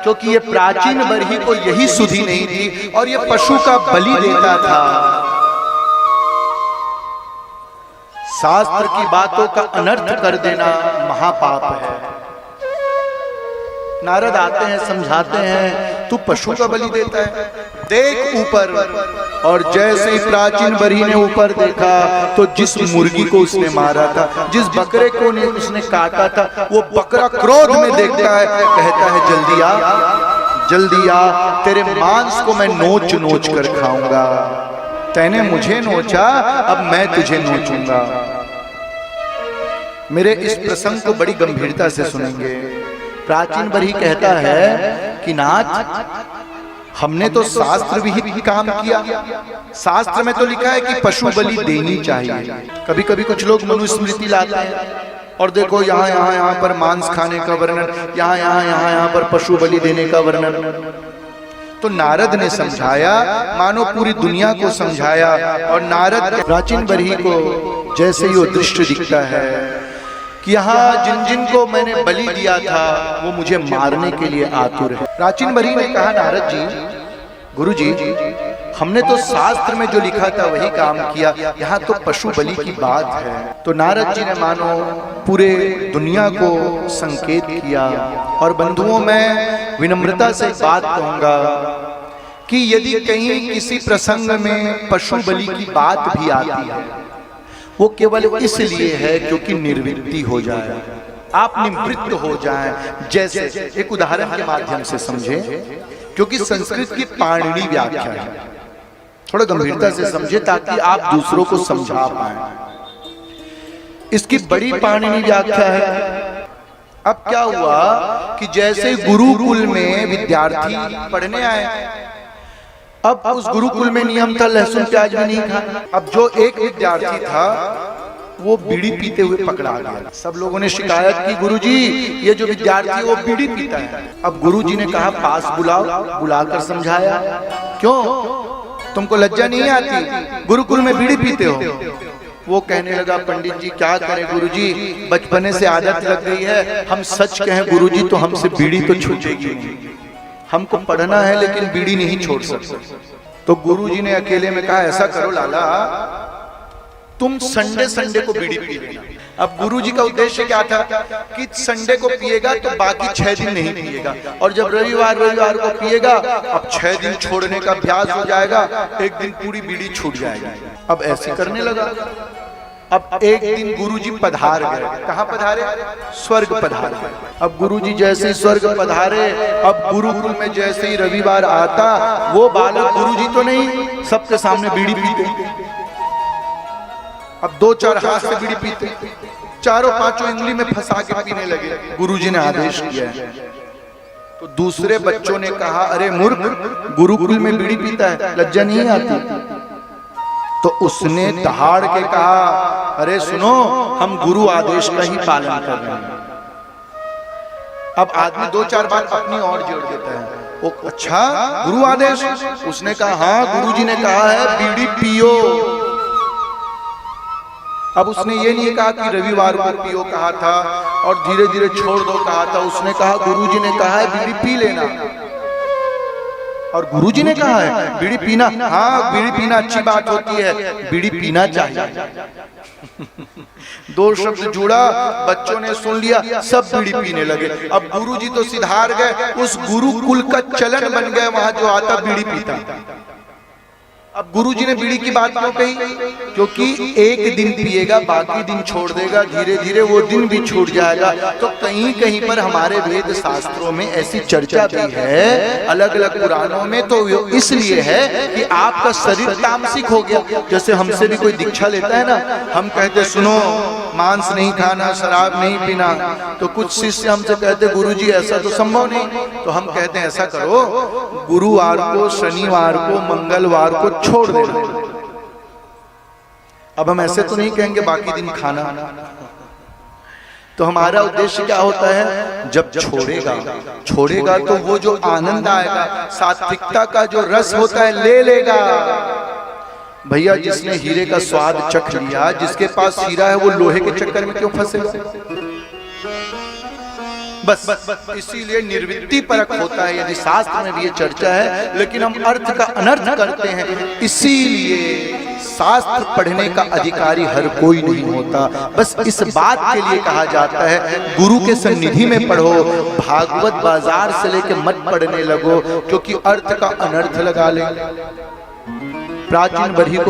क्योंकि ये प्राचीन बरही को यही सुधि नहीं थी और ये पशु का बलि देता था। शास्त्र की बातों का अनर्थ कर देना महापाप है। नारद आते हैं, समझाते हैं, तू पशु का बलि देता है, देख ऊपर। और जैसे ही प्राचीन बरही ने ऊपर देखा तो जिस मुर्गी को उसने मारा था, जिस बकरे को उसने काटा था, वो बकरा क्रोध में देखता है, कहता है जल्दी आ, जल्दी आ, तेरे मांस को मैं नोच नोच कर खाऊंगा। तैने मुझे नोचा, अब मैं तुझे नोचूंगा। मेरे इस प्रसंग को बड़ी गंभीरता से सुनेंगे। प्राचीन बरही कहता है कि नाथ, हमने तो शास्त्र भी काम किया, शास्त्र में तो लिखा है कि पशु बलि देनी चाहिए। कभी कभी कुछ लोग मनुस्मृति लाते हैं और देखो यहाँ यहाँ यहाँ पर मांस खाने का वर्णन, यहाँ यहाँ यहाँ यहाँ पर पशु बलि देने का वर्णन। तो नारद ने समझाया, मानो पूरी दुनिया को समझाया। और नारद प्राचीन बरही को जैसे ही वो दृश्य दिखता है कि यहाँ जिन जिन को मैंने बलि दिया था वो मुझे मारने के लिए आतुर है। प्राचीन बरही ने कहा, नारद जी, गुरु जी, हमने तो शास्त्र में जो लिखा था वही काम किया, यहाँ तो पशु बलि की बात है। तो नारद जी ने मानो पूरे दुनिया को संकेत किया। और बंधुओं, मैं विनम्रता से बात कहूंगा कि यदि कहीं किसी प्रसंग में पशु बलि की बात भी आती है, वो केवल इसलिए है क्योंकि निर्वृत्ति हो जाए, आप निवृत्त हो जाएं। जैसे एक उदाहरण के माध्यम से समझे, क्योंकि संस्कृत की पाणिनि व्याख्या है, थोड़ा गंभीरता से समझे ताकि आप दूसरों को समझा पाए। इसकी बड़ी पाणिनि व्याख्या है। अब क्या हुआ कि जैसे गुरुकुल में विद्यार्थी पढ़ने आए, अब उस गुरुकुल में नियम था लहसुन प्याज भी नहीं खाना। अब जो एक विद्यार्थी था वो बीड़ी पीते हुए पकड़ा गया। सब लोगों ने शिकायत की, गुरुजी ये जो विद्यार्थी वो बीड़ी पीता है। अब गुरुजी ने कहा पास बुलाओ, बुलाकर समझाया, क्यों तुमको लज्जा नहीं आती, गुरुकुल में बीड़ी पीते हो? वो कहने लगा, पंडित जी क्या करें गुरुजी, बचपने से आदत लग गई है, हम सच कहें गुरुजी तो हमसे बीड़ी तो छूटेगी नहीं, हमको पढ़ना है लेकिन बीड़ी नहीं छोड़ सकते। तो गुरुजी ने अकेले में कहा, ऐसा करो लाला, तुम संडे संडे को बीड़ी पी लेना। अब गुरुजी का उद्देश्य क्या था कि संडे को पिएगा तो बाकी 6 दिन नहीं पिएगा, और जब रविवार को पिएगा, अब 6 दिन छोड़ने का अभ्यास हो जाएगा, एक दिन पूरी बीड़ी छूट जाएगी। अब ऐसे करने लगा। अब एक दिन गुरुजी पधार गए। कहाँ पधारे? स्वर्ग पधारे। अब गुरुजी जैसे ही स्वर्ग पधारे, अब गुरुकुल में जैसे ही रविवार आता, वो बालक गुरुजी तो नहीं, सबके सामने बीड़ी पीते। अब 2-4 हाथ से बीड़ी पीते, 4-5 उंगली में फंसा के पीने लगे। गुरुजी ने आदेश किया है। तो दूसरे बच्चों ने कहा, अरे मूर्ख, गुरुकुल में बीड़ी पीता है, लज्जा नहीं आती? तो उसने दहाड़ के कहा, अरे सुनो, हम गुरु आदेश का ही पालन कर रहे हैं। अब आदमी 2-4 बार अपनी ओर जोड़ देता है। वो अच्छा गुरु आदेश? उसने कहा हाँ, गुरुजी ने कहा है बीड़ी पियो। अब उसने ये नहीं कहा कि रविवार को पियो कहा था और धीरे धीरे छोड़ दो कहा था। उसने कहा गुरुजी ने कहा है बीड़ी पी लेना, और गुरुजी ने कहा है बीड़ी पीना, हाँ बीड़ी पीना अच्छी बात होती है, बीड़ी पीना चाहिए। 2 शब्द जुड़ा, बच्चों ने सुन लिया, सब बीड़ी पीने लगे। अब गुरुजी तो सिधार गए, उस गुरुकुल का चलन बन गया, वहां जो आता बीड़ी पीता। अब गुरुजी ने बीड़ी की बात क्यों कही? क्योंकि एक दिन पिएगा, बाकी दिन छोड़ देगा, धीरे धीरे वो दिन भी छूट जाएगा। तो कहीं कहीं पर हमारे वेद शास्त्रों में ऐसी चर्चा भी है, अलग अलग पुराणों में, तो इसलिए है कि आपका शरीर तामसिक हो गया। जैसे हमसे भी कोई दीक्षा लेता है ना, हम कहते सुनो मांस नहीं खाना, शराब नहीं पीना, तो कुछ शिष्य हमसे कहते गुरुजी ऐसा तो संभव नहीं। तो हम कहते हैं ऐसा करो, गुरुवार को, शनिवार को, मंगलवार को छोड़ देना। अब हम ऐसे तो नहीं कहेंगे बाकी दिन खाना। तो हमारा उद्देश्य क्या होता है? जब छोड़ेगा तो वो जो आनंद आएगा, सात्विकता का जो रस होता है ले लेगा। भैया जिसने हीरे का स्वाद चख लिया, जिसके पास हीरा है वो लोहे के चक्कर में क्यों फंसेगा? बस इसीलिए निर्वृत्ति परक होता है, यानी शास्त्र में भी ये चर्चा है, लेकिन हम अर्थ का अनर्थ करते हैं। इसीलिए शास्त्र पढ़ने का अधिकारी हर कोई नहीं होता। बस इस बात के लिए कहा जाता है गुरु के सन्निधि में पढ़ो, भागवत बाजार से लेके मत पढ़ने लगो, क्योंकि अर्थ का अनर्थ लगा ले। प्राचीन बरही को